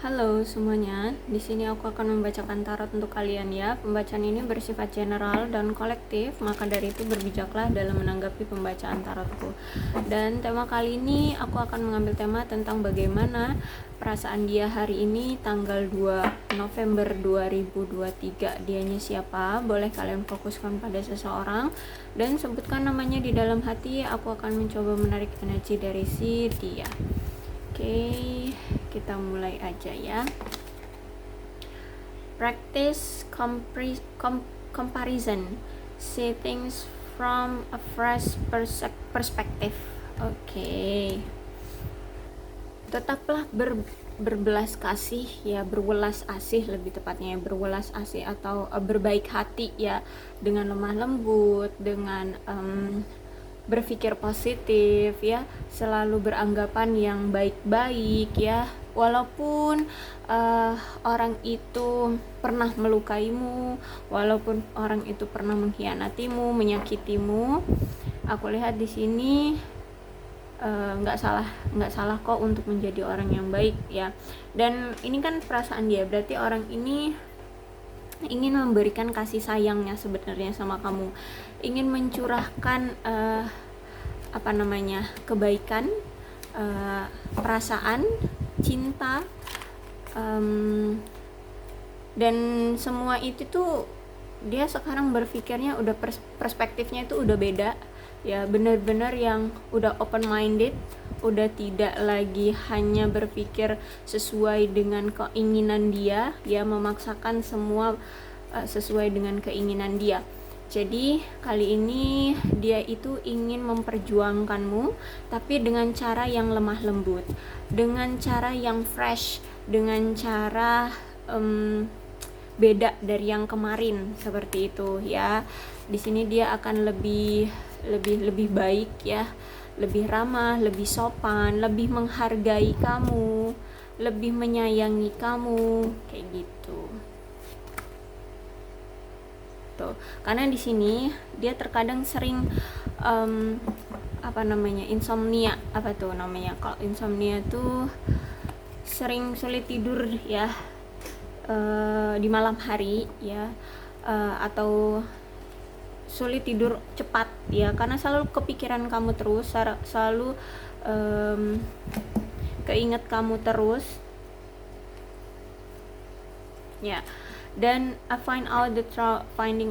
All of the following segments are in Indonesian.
Halo semuanya, di sini aku akan membacakan tarot untuk kalian ya. Pembacaan ini bersifat general dan kolektif, maka dari itu berbijaklah dalam menanggapi pembacaan tarotku. Dan tema kali ini aku akan mengambil tema tentang bagaimana perasaan dia hari ini tanggal 2 November 2023. Dianya siapa? Boleh kalian fokuskan pada seseorang dan sebutkan namanya di dalam hati. Aku akan mencoba menarik energi dari si dia. Oke, kita mulai aja ya. Practice comparison. See things from a fresh perspective. Oke. Tetaplah berbelas kasih ya, berwelas asih lebih tepatnya, berwelas asih atau berbaik hati ya, dengan lemah lembut, dengan berpikir positif ya, selalu beranggapan yang baik-baik ya, walaupun orang itu pernah melukaimu, walaupun orang itu pernah mengkhianatimu, menyakitimu. Aku lihat di sini nggak salah kok untuk menjadi orang yang baik ya. Dan ini kan perasaan dia, berarti orang ini ingin memberikan kasih sayangnya sebenarnya sama kamu, ingin mencurahkan kebaikan, perasaan, cinta, dan semua itu tuh dia sekarang berpikirnya udah perspektifnya itu udah beda ya, benar-benar yang udah open minded, udah tidak lagi hanya berpikir sesuai dengan keinginan dia ya, memaksakan semua sesuai dengan keinginan dia. Jadi kali ini dia itu ingin memperjuangkanmu, tapi dengan cara yang lemah lembut, dengan cara yang fresh, dengan cara beda dari yang kemarin, seperti itu ya. Di sini dia akan lebih baik ya, lebih ramah, lebih sopan, lebih menghargai kamu, lebih menyayangi kamu, kayak gitu. Tuh, karena di sini dia terkadang sering insomnia. Apa tuh namanya? Kalau insomnia tuh sering sulit tidur ya, di malam hari ya, atau sulit tidur cepat ya, karena selalu kepikiran kamu terus, selalu keinget kamu terus ya. Dan finding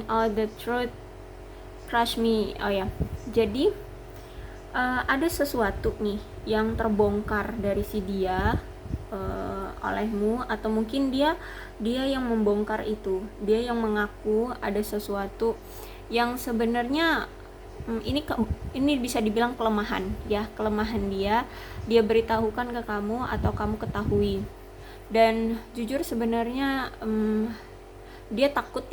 out the truth crush me. Oh ya, jadi ada sesuatu nih yang terbongkar dari si dia olehmu, atau mungkin dia yang membongkar itu, dia yang mengaku ada sesuatu yang sebenarnya ini bisa dibilang kelemahan ya, kelemahan dia beritahukan ke kamu atau kamu ketahui. Dan jujur sebenarnya dia takut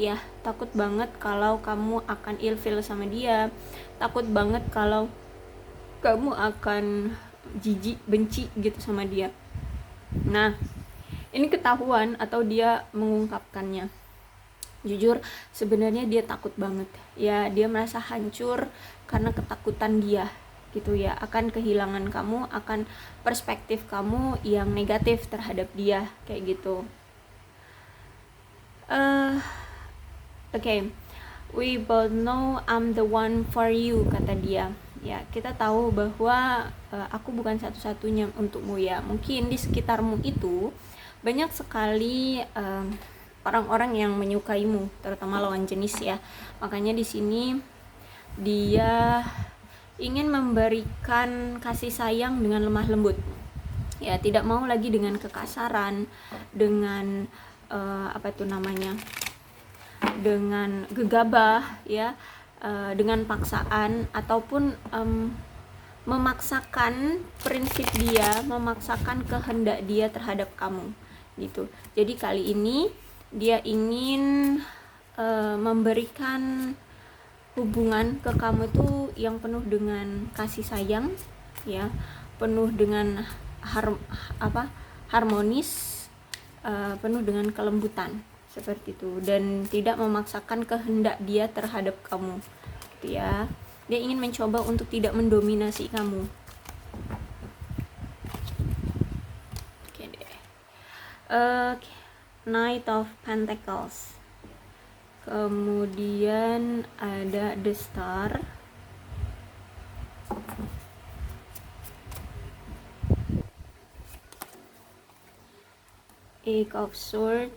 banget kalau kamu akan ilfeel sama dia, takut banget kalau kamu akan jijik, benci gitu sama dia. Nah, ini ketahuan atau dia mengungkapkannya. Jujur sebenarnya dia takut banget ya, dia merasa hancur karena ketakutan dia gitu ya, akan kehilangan kamu, akan perspektif kamu yang negatif terhadap dia, kayak gitu. Okay. We both know I'm the one for you, kata dia. Ya, kita tahu bahwa aku bukan satu-satunya untukmu ya. Mungkin di sekitarmu itu banyak sekali orang-orang yang menyukaimu, terutama lawan jenis ya. Makanya di sini dia ingin memberikan kasih sayang dengan lemah lembut. Ya, tidak mau lagi dengan kekasaran, dengan dengan gegabah ya, dengan paksaan ataupun memaksakan prinsip dia, memaksakan kehendak dia terhadap kamu gitu. Jadi kali ini dia ingin memberikan hubungan ke kamu tuh yang penuh dengan kasih sayang ya, penuh dengan harmonis, penuh dengan kelembutan, seperti itu, dan tidak memaksakan kehendak dia terhadap kamu gitu ya. Dia ingin mencoba untuk tidak mendominasi kamu. Oke deh. Knight of Pentacles, kemudian ada the Star, Eight of Swords,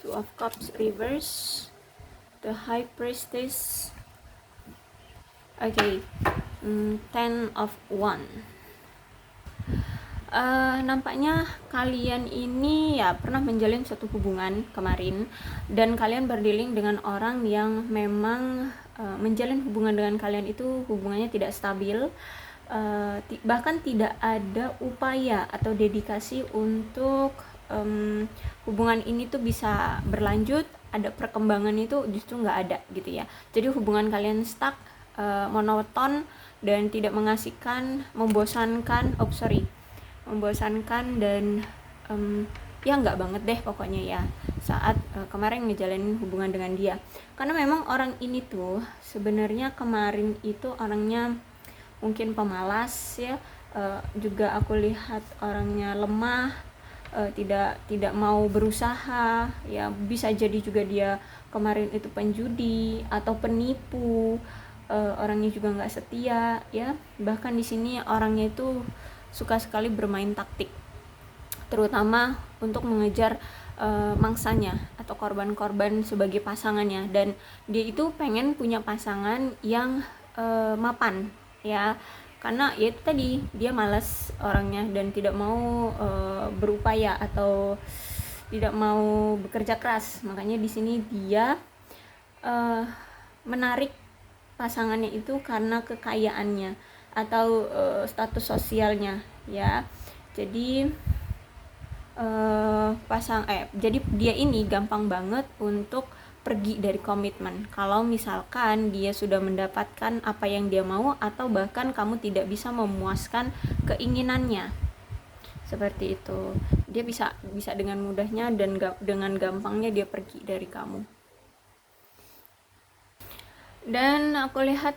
Two of Cups reverse, the High Priestess. Oke, Ten of Wands. Nampaknya kalian ini ya pernah menjalin suatu hubungan kemarin, dan kalian berdealing dengan orang yang memang menjalin hubungan dengan kalian itu hubungannya tidak stabil, bahkan tidak ada upaya atau dedikasi untuk hubungan ini tuh bisa berlanjut, ada perkembangan itu justru nggak ada gitu ya. Jadi hubungan kalian stuck, monoton dan tidak mengasihkan, membosankan dan ya nggak banget deh pokoknya ya saat kemarin ngejalanin hubungan dengan dia. Karena memang orang ini tuh sebenarnya kemarin itu orangnya mungkin pemalas ya, juga aku lihat orangnya lemah, tidak mau berusaha ya. Bisa jadi juga dia kemarin itu penjudi atau penipu, orangnya juga nggak setia ya. Bahkan di sini orangnya itu suka sekali bermain taktik, terutama untuk mengejar mangsanya atau korban-korban sebagai pasangannya. Dan dia itu pengen punya pasangan yang mapan ya, karena ya itu tadi dia malas orangnya dan tidak mau berupaya atau tidak mau bekerja keras. Makanya di sini dia menarik pasangannya itu karena kekayaannya atau status sosialnya ya. Jadi jadi dia ini gampang banget untuk pergi dari komitmen kalau misalkan dia sudah mendapatkan apa yang dia mau, atau bahkan kamu tidak bisa memuaskan keinginannya. Seperti itu. Dia bisa dengan mudahnya dan dengan gampangnya dia pergi dari kamu. Dan aku lihat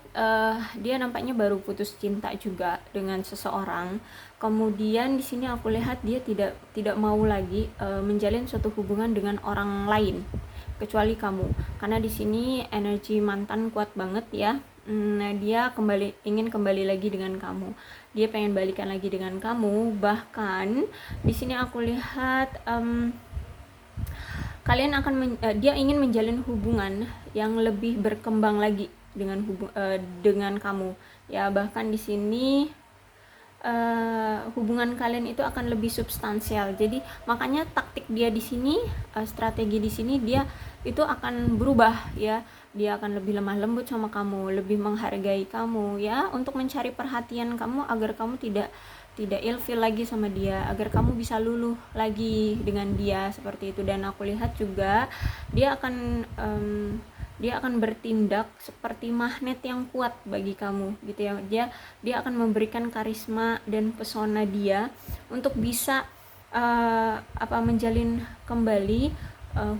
dia nampaknya baru putus cinta juga dengan seseorang. Kemudian di sini aku lihat dia tidak mau lagi menjalin suatu hubungan dengan orang lain kecuali kamu. Karena di sini energi mantan kuat banget ya. Nah, dia ingin kembali lagi dengan kamu. Dia pengen balikan lagi dengan kamu. Bahkan di sini aku lihat kalian akan dia ingin menjalin hubungan yang lebih berkembang lagi dengan kamu ya. Bahkan di sini hubungan kalian itu akan lebih substansial. Jadi makanya taktik dia di sini, strategi di sini dia itu akan berubah ya. Dia akan lebih lemah lembut sama kamu, lebih menghargai kamu ya, untuk mencari perhatian kamu agar kamu tidak ilfil lagi sama dia, agar kamu bisa luluh lagi dengan dia, seperti itu. Dan aku lihat juga dia akan bertindak seperti magnet yang kuat bagi kamu gitu ya. Dia akan memberikan karisma dan pesona dia untuk bisa menjalin kembali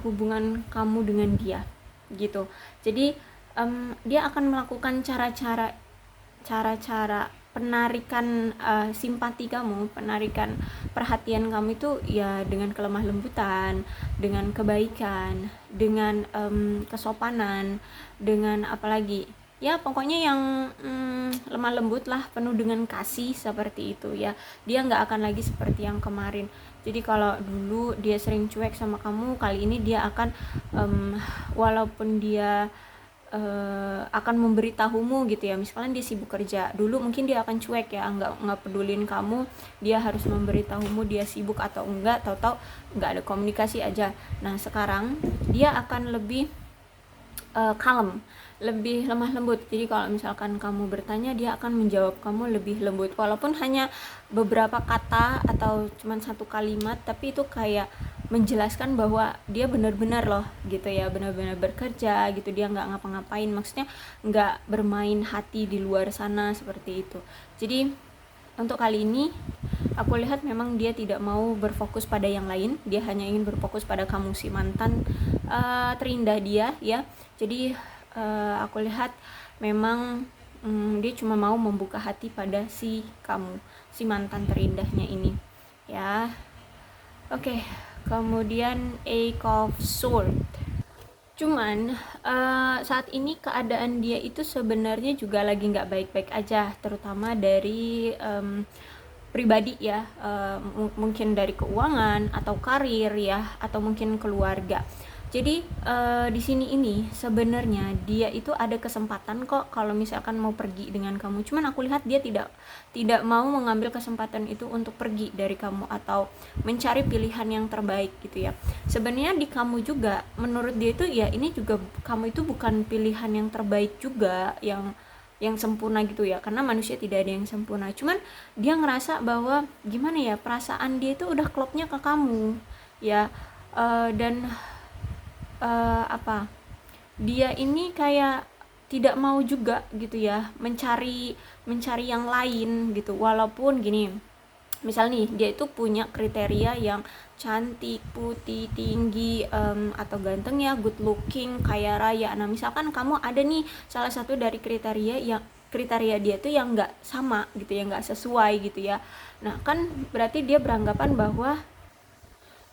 hubungan kamu dengan dia gitu. Jadi dia akan melakukan cara-cara penarikan simpati kamu, penarikan perhatian kamu itu ya dengan kelemah lembutan, dengan kebaikan, dengan kesopanan, dengan apalagi ya pokoknya yang lemah lembut lah, penuh dengan kasih, seperti itu ya. Dia nggak akan lagi seperti yang kemarin. Jadi kalau dulu dia sering cuek sama kamu, kali ini dia akan walaupun dia akan memberitahumu gitu ya. Misalnya dia sibuk kerja, dulu mungkin dia akan cuek ya, nggak pedulin kamu, dia harus memberitahumu dia sibuk atau enggak, tahu-tahu nggak ada komunikasi aja. Nah sekarang dia akan lebih kalem, lebih lemah lembut. Jadi kalau misalkan kamu bertanya, dia akan menjawab kamu lebih lembut, walaupun hanya beberapa kata atau cuma satu kalimat, tapi itu kayak menjelaskan bahwa dia benar-benar loh gitu ya, benar-benar bekerja gitu. Dia nggak ngapa-ngapain, maksudnya nggak bermain hati di luar sana, seperti itu. Jadi untuk kali ini aku lihat memang dia tidak mau berfokus pada yang lain, dia hanya ingin berfokus pada kamu, si mantan terindah dia ya. Jadi aku lihat memang dia cuma mau membuka hati pada si kamu, si mantan terindahnya ini ya. Oke, kemudian Eight of Swords. Cuman saat ini keadaan dia itu sebenarnya juga lagi nggak baik-baik aja, terutama dari pribadi ya, mungkin dari keuangan atau karir ya, atau mungkin keluarga. Jadi di sini ini sebenarnya dia itu ada kesempatan kok kalau misalkan mau pergi dengan kamu. Cuman aku lihat dia tidak mau mengambil kesempatan itu untuk pergi dari kamu atau mencari pilihan yang terbaik gitu ya. Sebenarnya di kamu juga, menurut dia itu ya ini juga kamu itu bukan pilihan yang terbaik juga, yang sempurna gitu ya, karena manusia tidak ada yang sempurna. Cuman dia ngerasa bahwa gimana ya, perasaan dia itu udah klopnya ke kamu ya. Dan dia ini kayak tidak mau juga gitu ya mencari yang lain gitu. Walaupun gini, misal nih dia itu punya kriteria yang cantik, putih, tinggi, atau ganteng ya, good looking, kaya raya. Nah misalkan kamu ada nih salah satu dari kriteria dia tuh yang nggak sama gitu ya, nggak sesuai gitu ya. Nah kan berarti dia beranggapan bahwa,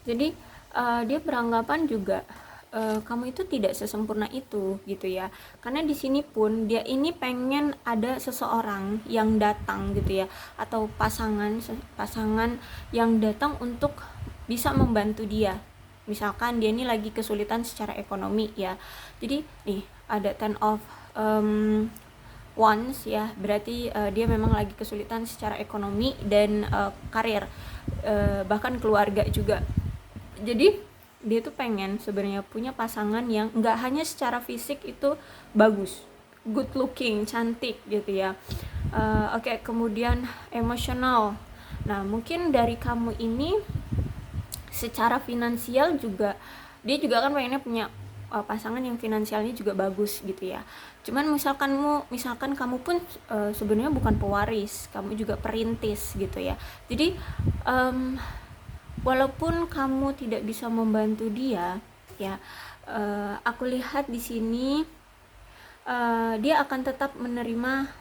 jadi dia beranggapan juga kamu itu tidak sesempurna itu gitu ya. Karena di sini pun dia ini pengen ada seseorang yang datang gitu ya, atau pasangan yang datang untuk bisa membantu dia. Misalkan dia ini lagi kesulitan secara ekonomi ya. Jadi nih ada Ten of Wands ya, berarti dia memang lagi kesulitan secara ekonomi dan karir, bahkan keluarga juga. Jadi dia tuh pengen sebenarnya punya pasangan yang nggak hanya secara fisik itu bagus, good looking, cantik gitu ya. Oke, kemudian emosional. Nah mungkin dari kamu ini secara finansial juga, dia juga kan pengennya punya pasangan yang finansialnya juga bagus gitu ya. Cuman misalkan kamu pun sebenarnya bukan pewaris, kamu juga perintis gitu ya. Jadi walaupun kamu tidak bisa membantu dia ya, aku lihat di sini dia akan tetap menerima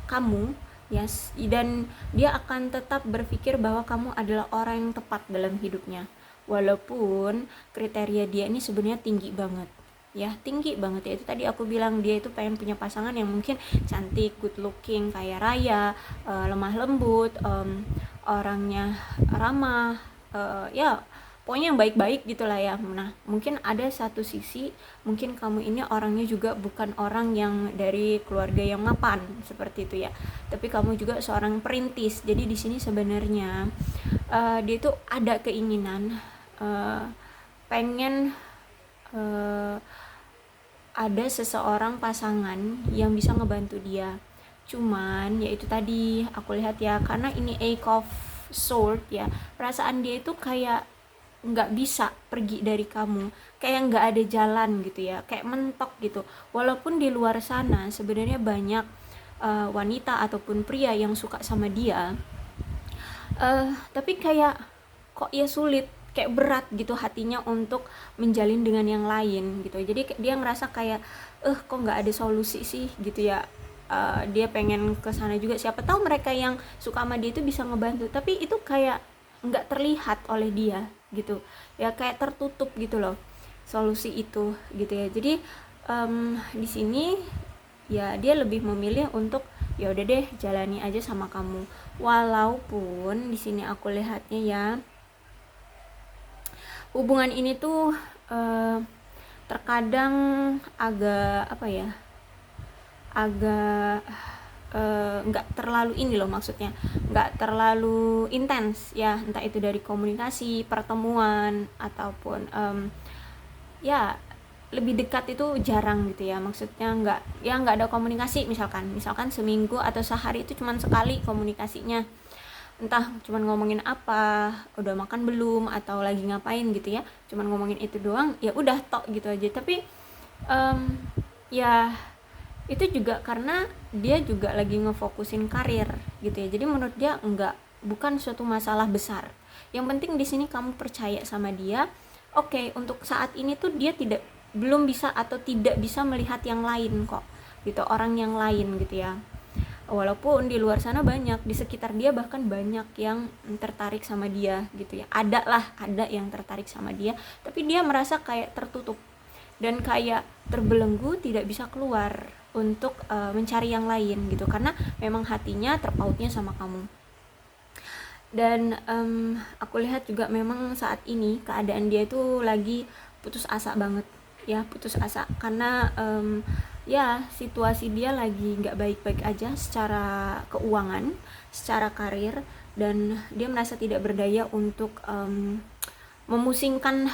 kamu yes, dan dia akan tetap berpikir bahwa kamu adalah orang yang tepat dalam hidupnya, walaupun kriteria dia ini sebenarnya tinggi banget ya, itu tadi aku bilang dia itu pengen punya pasangan yang mungkin cantik, good looking, kaya raya, lemah lembut, orangnya ramah, ya pokoknya yang baik-baik gitulah ya. Nah mungkin ada satu sisi, mungkin kamu ini orangnya juga bukan orang yang dari keluarga yang mapan seperti itu ya, tapi kamu juga seorang perintis. Jadi di sini sebenarnya dia itu ada keinginan pengen ada seseorang pasangan yang bisa ngebantu dia. Cuman ya itu tadi aku lihat ya, karena ini Eight of Swords ya, perasaan dia itu kayak nggak bisa pergi dari kamu, kayak nggak ada jalan gitu ya, kayak mentok gitu. Walaupun di luar sana sebenarnya banyak wanita ataupun pria yang suka sama dia, tapi kayak kok ya sulit, kayak berat gitu hatinya untuk menjalin dengan yang lain gitu. Jadi dia ngerasa kayak kok nggak ada solusi sih gitu ya. Dia pengen ke sana juga, siapa tahu mereka yang suka sama dia itu bisa ngebantu, tapi itu kayak nggak terlihat oleh dia gitu ya, kayak tertutup gitu loh solusi itu gitu ya. Jadi di sini ya dia lebih memilih untuk ya udah deh jalani aja sama kamu. Walaupun di sini aku lihatnya ya, hubungan ini tuh terkadang agak agak nggak terlalu ini loh, maksudnya nggak terlalu intens ya, entah itu dari komunikasi, pertemuan, ataupun ya lebih dekat itu jarang gitu ya. Maksudnya nggak ada komunikasi, misalkan seminggu atau sehari itu cuman sekali komunikasinya, entah cuman ngomongin apa, udah makan belum, atau lagi ngapain gitu ya, cuman ngomongin itu doang, ya udah tok gitu aja. Tapi ya itu juga karena dia juga lagi ngefokusin karir gitu ya. Jadi menurut dia bukan suatu masalah besar. Yang penting di sini kamu percaya sama dia. Oke, untuk saat ini tuh dia belum bisa atau tidak bisa melihat yang lain kok. gitu, orang yang lain gitu ya. Walaupun di luar sana banyak, di sekitar dia bahkan banyak yang tertarik sama dia gitu ya, ada yang tertarik sama dia, tapi dia merasa kayak tertutup dan kayak terbelenggu, tidak bisa keluar untuk mencari yang lain gitu, karena memang hatinya terpautnya sama kamu. Dan aku lihat juga memang saat ini keadaan dia itu lagi putus asa banget ya, putus asa karena ya situasi dia lagi nggak baik-baik aja secara keuangan, secara karir, dan dia merasa tidak berdaya untuk memusingkan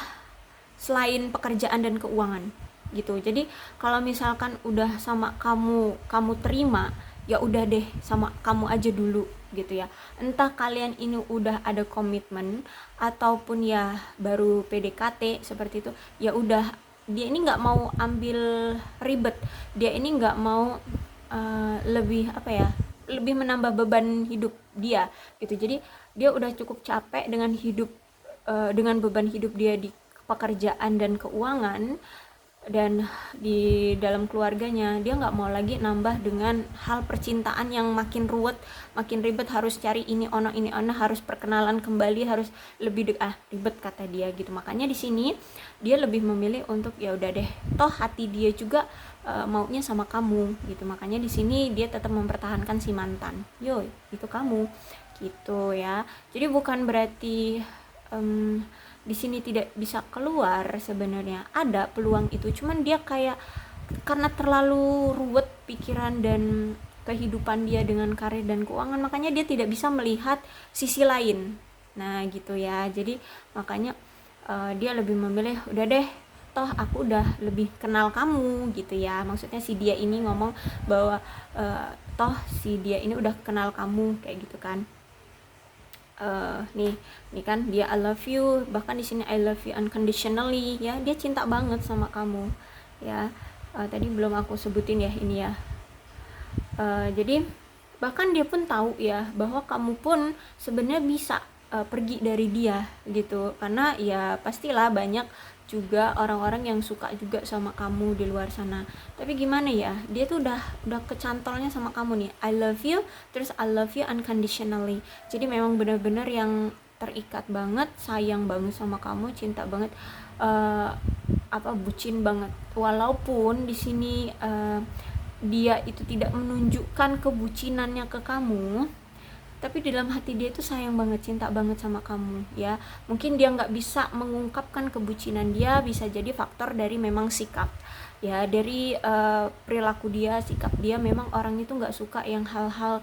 selain pekerjaan dan keuangan gitu. Jadi kalau misalkan udah sama kamu terima, ya udah deh sama kamu aja dulu gitu ya. Entah kalian ini udah ada komitmen ataupun ya baru PDKT seperti itu, ya udah, dia ini nggak mau ambil ribet, dia ini nggak mau lebih apa ya, lebih menambah beban hidup dia gitu. Jadi dia udah cukup capek dengan hidup, dengan beban hidup dia di pekerjaan dan keuangan dan di dalam keluarganya. Dia nggak mau lagi nambah dengan hal percintaan yang makin ruwet, makin ribet, harus cari ini ono, harus perkenalan kembali, harus lebih ribet kata dia gitu. Makanya di sini dia lebih memilih untuk ya udah deh, toh hati dia juga maunya sama kamu gitu. Makanya di sini dia tetap mempertahankan si mantan. Yo, itu kamu gitu ya. Jadi bukan berarti di sini tidak bisa keluar, sebenarnya ada peluang itu, cuman dia kayak karena terlalu ruwet pikiran dan kehidupan dia dengan karir dan keuangan, makanya dia tidak bisa melihat sisi lain. Nah gitu ya, jadi makanya dia lebih memilih udah deh, toh aku udah lebih kenal kamu gitu ya. Maksudnya si dia ini ngomong bahwa toh si dia ini udah kenal kamu kayak gitu kan. Nih kan dia I love you, bahkan di sini I love you unconditionally ya, dia cinta banget sama kamu ya. Tadi belum aku sebutin ya ini ya. Jadi bahkan dia pun tahu ya bahwa kamu pun sebenarnya bisa pergi dari dia gitu, karena ya pastilah banyak juga orang-orang yang suka juga sama kamu di luar sana. Tapi gimana ya, dia tuh udah kecantolnya sama kamu nih, I love you, terus I love you unconditionally. Jadi memang benar-benar yang terikat banget, sayang banget sama kamu, cinta banget, bucin banget. Walaupun di sini dia itu tidak menunjukkan kebucinannya ke kamu, tapi di dalam hati dia itu sayang banget, cinta banget sama kamu ya. Mungkin dia nggak bisa mengungkapkan kebucinan dia, bisa jadi faktor dari memang sikap ya, dari perilaku dia, sikap dia. Memang orang itu nggak suka yang hal-hal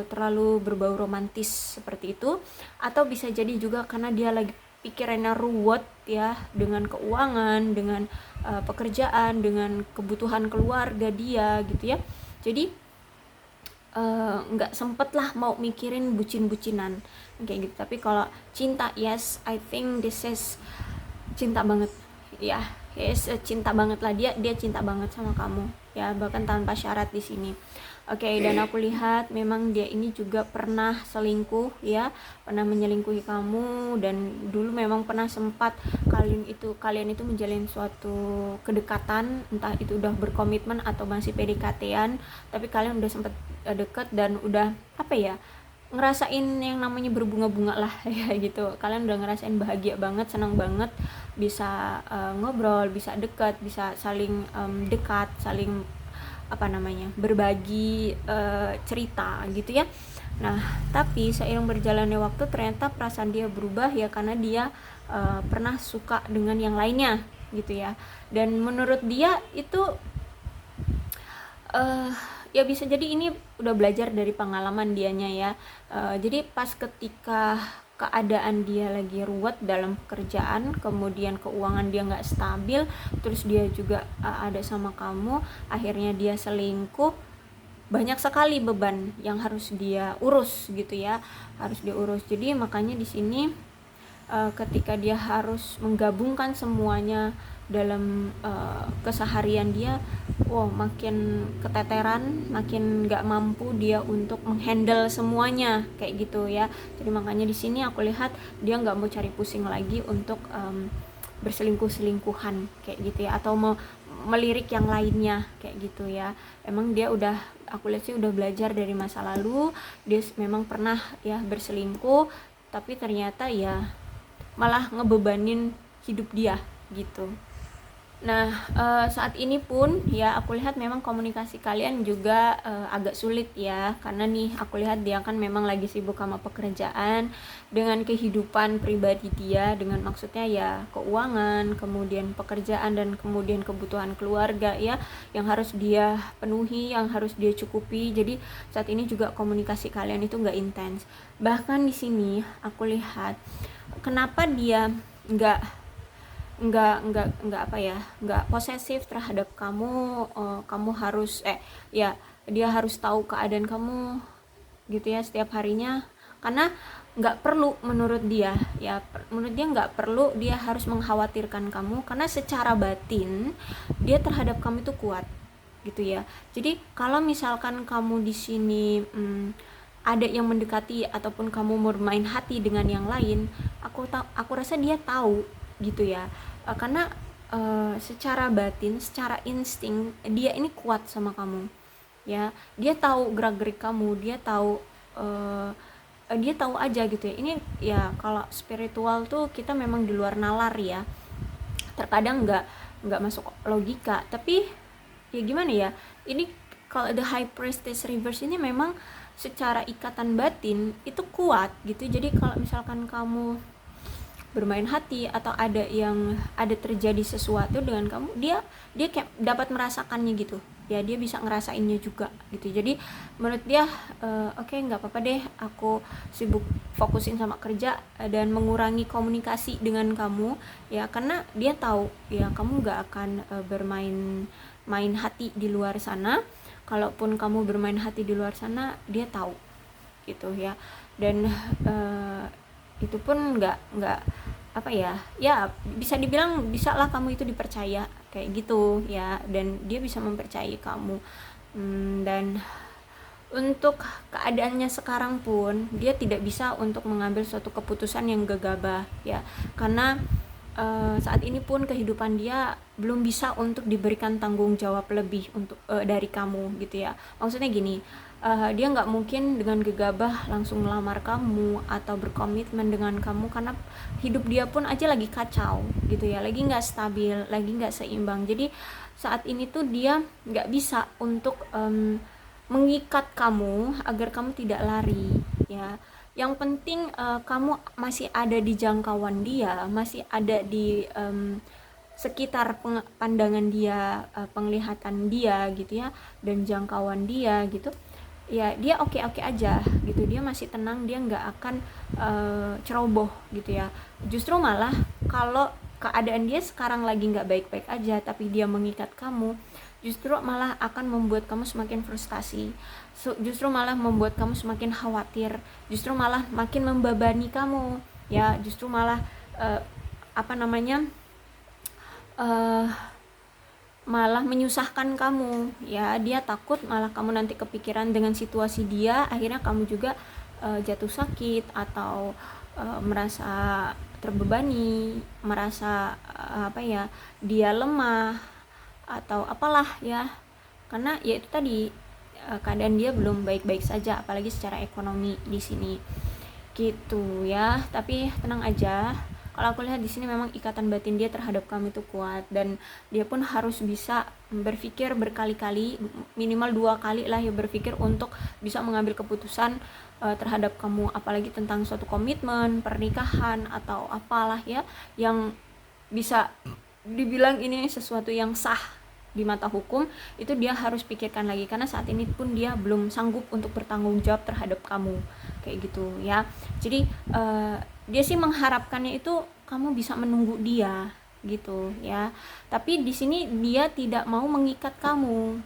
terlalu berbau romantis seperti itu. Atau bisa jadi juga karena dia lagi pikirannya ruwet ya, dengan keuangan, dengan pekerjaan, dengan kebutuhan keluarga dia gitu ya. Jadi nggak sempet lah mau mikirin bucin-bucinan kayak gitu. Tapi kalau cinta, yes, I think this is cinta banget ya, yes, cinta banget lah, dia cinta banget sama kamu ya, bahkan tanpa syarat di sini. Oke, dan aku lihat memang dia ini juga pernah selingkuh ya, pernah menyelingkuhi kamu, dan dulu memang pernah sempat kalian itu menjalin suatu kedekatan, entah itu udah berkomitmen atau masih PDKT-an, tapi kalian udah sempat deket dan udah ngerasain yang namanya berbunga-bunga lah ya gitu. Kalian udah ngerasain bahagia banget, senang banget, bisa ngobrol, bisa dekat, bisa saling dekat, saling berbagi cerita gitu ya. Nah tapi seiring berjalannya waktu ternyata perasaan dia berubah ya, karena dia pernah suka dengan yang lainnya gitu ya. Dan menurut dia itu ya bisa jadi ini udah belajar dari pengalaman dianya ya. Jadi pas ketika keadaan dia lagi ruwet dalam pekerjaan, kemudian keuangan dia nggak stabil, terus dia juga ada sama kamu, akhirnya dia selingkuh, banyak sekali beban yang harus dia urus gitu ya, harus diurus. Jadi makanya di sini ketika dia harus menggabungkan semuanya dalam keseharian dia, makin keteteran, makin nggak mampu dia untuk menghandle semuanya kayak gitu ya. Jadi makanya di sini aku lihat dia nggak mau cari pusing lagi untuk berselingkuhan kayak gitu ya, atau melirik yang lainnya kayak gitu ya. Emang dia udah, aku lihat sih udah belajar dari masa lalu, dia memang pernah ya berselingkuh, tapi ternyata ya malah ngebebanin hidup dia gitu. Nah, saat ini pun ya aku lihat memang komunikasi kalian juga agak sulit ya, karena nih aku lihat dia kan memang lagi sibuk sama pekerjaan dengan kehidupan pribadi dia, dengan maksudnya ya keuangan, kemudian pekerjaan, dan kemudian kebutuhan keluarga ya yang harus dia penuhi, yang harus dia cukupi. Jadi saat ini juga komunikasi kalian itu nggak intens. Bahkan di sini aku lihat kenapa dia nggak nggak posesif terhadap kamu. Kamu harus ya dia harus tahu keadaan kamu gitu ya setiap harinya, karena nggak perlu menurut dia ya, menurut dia nggak perlu dia harus mengkhawatirkan kamu, karena secara batin dia terhadap kamu itu kuat gitu ya. Jadi kalau misalkan kamu di sini ada yang mendekati ataupun kamu bermain hati dengan yang lain, aku rasa dia tahu gitu ya. Karena secara batin, secara insting dia ini kuat sama kamu ya. Dia tahu gerak-gerik kamu, dia tahu aja gitu ya. Ini ya kalau spiritual tuh kita memang di luar nalar ya, terkadang nggak masuk logika, tapi ya gimana ya, ini kalau the high priestess reverse ini memang secara ikatan batin itu kuat gitu. Jadi kalau misalkan kamu bermain hati atau ada terjadi sesuatu dengan kamu, dia kayak dapat merasakannya gitu ya, dia bisa ngerasainnya juga gitu. Jadi menurut dia oke, nggak apa-apa deh aku sibuk fokusin sama kerja dan mengurangi komunikasi dengan kamu ya, karena dia tahu ya kamu nggak akan main hati di luar sana. Kalaupun kamu bermain hati di luar sana, dia tahu gitu ya. Dan itu pun nggak apa ya bisa dibilang bisa lah kamu itu dipercaya kayak gitu ya, dan dia bisa mempercayai kamu. Dan untuk keadaannya sekarang pun dia tidak bisa untuk mengambil suatu keputusan yang gegabah ya, karena saat ini pun kehidupan dia belum bisa untuk diberikan tanggung jawab lebih untuk dari kamu gitu ya. Maksudnya gini, dia nggak mungkin dengan gegabah langsung melamar kamu atau berkomitmen dengan kamu, karena hidup dia pun aja lagi kacau gitu ya, lagi nggak stabil, lagi nggak seimbang. Jadi saat ini tuh dia nggak bisa untuk mengikat kamu agar kamu tidak lari ya. Yang penting kamu masih ada di jangkauan dia, masih ada di sekitar pandangan dia, penglihatan dia gitu ya, dan jangkauan dia gitu ya. Dia oke-oke aja gitu, dia masih tenang, dia nggak akan ceroboh gitu ya. Justru malah kalau keadaan dia sekarang lagi nggak baik-baik aja, tapi dia mengikat kamu, justru malah akan membuat kamu semakin frustasi, justru malah membuat kamu semakin khawatir, justru malah makin membebani kamu ya, justru malah malah menyusahkan kamu ya. Dia takut malah kamu nanti kepikiran dengan situasi dia, akhirnya kamu juga jatuh sakit atau merasa terbebani, merasa dia lemah atau apalah ya, karena ya itu tadi keadaan dia belum baik-baik saja, apalagi secara ekonomi di sini gitu ya. Tapi tenang aja, kalau aku lihat di sini memang ikatan batin dia terhadap kamu itu kuat, dan dia pun harus bisa berpikir berkali-kali, minimal 2 kali lah ya, berpikir untuk bisa mengambil keputusan terhadap kamu, apalagi tentang suatu komitmen, pernikahan atau apalah ya, yang bisa dibilang ini sesuatu yang sah di mata hukum. Itu dia harus pikirkan lagi, karena saat ini pun dia belum sanggup untuk bertanggung jawab terhadap kamu kayak gitu ya. Jadi dia sih mengharapkannya itu kamu bisa menunggu dia gitu ya, tapi di sini dia tidak mau mengikat kamu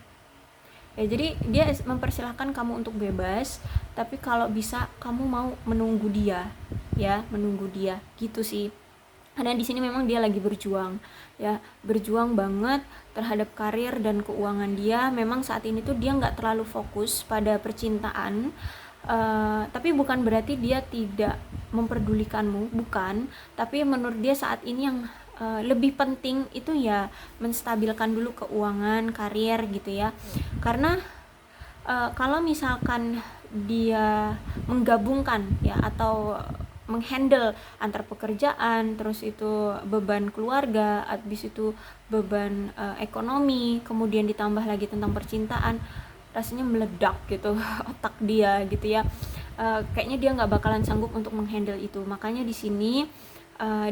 ya. Jadi dia mempersilahkan kamu untuk bebas, tapi kalau bisa kamu mau menunggu dia ya, menunggu dia gitu sih. Karena di sini memang dia lagi berjuang ya, berjuang banget terhadap karir dan keuangan dia. Memang saat ini tuh dia nggak terlalu fokus pada percintaan, tapi bukan berarti dia tidak memperdulikanmu, bukan. Tapi menurut dia saat ini yang lebih penting itu ya menstabilkan dulu keuangan, karir gitu ya. Karena kalau misalkan dia menggabungkan ya atau menghandle antar pekerjaan, terus itu beban keluarga, habis itu beban ekonomi, kemudian ditambah lagi tentang percintaan, rasanya meledak gitu otak dia gitu ya. Kayaknya dia nggak bakalan sanggup untuk menghandle itu. Makanya di sini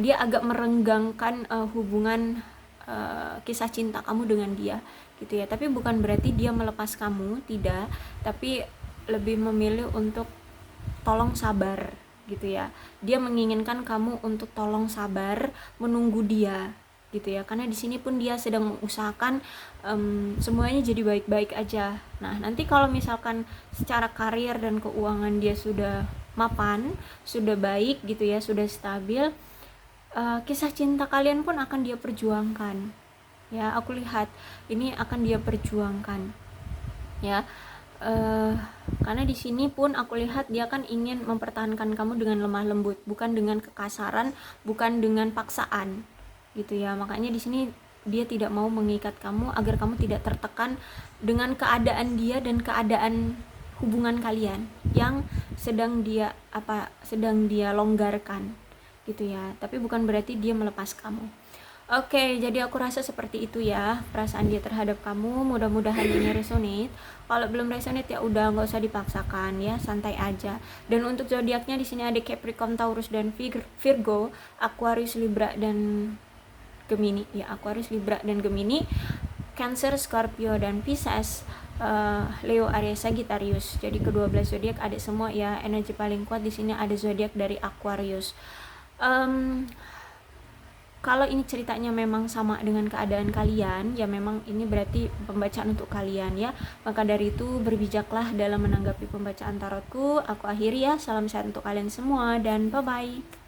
dia agak merenggangkan hubungan kisah cinta kamu dengan dia gitu ya. Tapi bukan berarti dia melepas kamu, tidak, tapi lebih memilih untuk tolong sabar gitu ya. Dia menginginkan kamu untuk tolong sabar menunggu dia gitu ya, karena di sini pun dia sedang mengusahakan semuanya jadi baik-baik aja. Nah, nanti kalau misalkan secara karir dan keuangan dia sudah mapan, sudah baik gitu ya, sudah stabil, kisah cinta kalian pun akan dia perjuangkan ya. Aku lihat ini akan dia perjuangkan ya. Karena di sini pun aku lihat dia kan ingin mempertahankan kamu dengan lemah lembut, bukan dengan kekasaran, bukan dengan paksaan gitu ya. Makanya di sini dia tidak mau mengikat kamu agar kamu tidak tertekan dengan keadaan dia dan keadaan hubungan kalian yang sedang dia longgarkan gitu ya. Tapi bukan berarti dia melepas kamu. Oke, jadi aku rasa seperti itu ya perasaan dia terhadap kamu. Mudah-mudahan ini resonate. Kalau belum resonate ya udah, nggak usah dipaksakan ya, santai aja. Dan untuk zodiaknya di sini ada Capricorn, Taurus dan Virgo, Aquarius, Libra dan Gemini ya. Aquarius, Libra dan Gemini, Cancer, Scorpio dan Pisces, Leo, Aries, Sagittarius. Jadi ke-12 zodiak ada semua ya. Energi paling kuat di sini ada zodiak dari Aquarius. Kalau ini ceritanya memang sama dengan keadaan kalian, ya memang ini berarti pembacaan untuk kalian ya. Maka dari itu berbijaklah dalam menanggapi pembacaan tarotku. Aku akhiri ya, salam sehat untuk kalian semua dan bye-bye.